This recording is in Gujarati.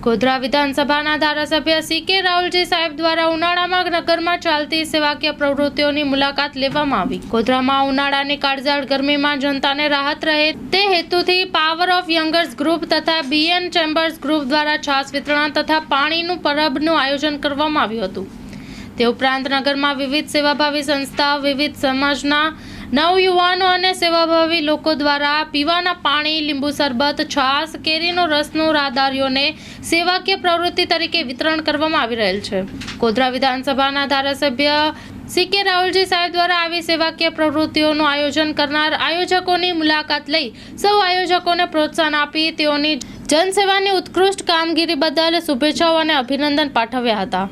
ગોધરા વિધાનસભાના ધારાસભ્ય સી.કે. રાહુલજી સાહેબ દ્વારા ઉનાળામાં નગરમાં ચાલતી સેવાકીય પ્રવૃત્તિઓની મુલાકાત લેવામાં આવી। ગોધરામાં ઉનાળાની કાળઝાળ ગરમીમાં જનતાને રાહત રહે તે હેતુથી પાવર ઓફ યંગર્સ ગ્રુપ તથા બીએન ચેમ્બર્સ ગ્રુપ દ્વારા છાશ વિતરણ તથા પાણીનું પરબનું આયોજન કરવામાં આવ્યું હતું। તે ઉપરાંત નગરમાં વિવિધ સેવાભાવી સંસ્થાઓ, વિવિધ સમાજના નવયુવાનો અને સેવાભાવી લોકો દ્વારા પીવાના પાણી, લીંબુ શરબત, છાશ, કેરીનો રસનું રાહદારીઓને સેવાકીય પ્રવૃત્તિ તરીકે વિતરણ કરવામાં આવી રહેલ છે। ગોધરા વિધાનસભાના ધારાસભ્ય સી.કે. રાહુલજી સાહેબ દ્વારા આવી સેવાકીય પ્રવૃત્તિઓનું આયોજન કરનાર આયોજકોની મુલાકાત લઈ સૌ આયોજકોને પ્રોત્સાહન આપી તેઓની જનસેવાની ઉત્કૃષ્ટ કામગીરી બદલ શુભેચ્છાઓ અને અભિનંદન પાઠવ્યા હતા।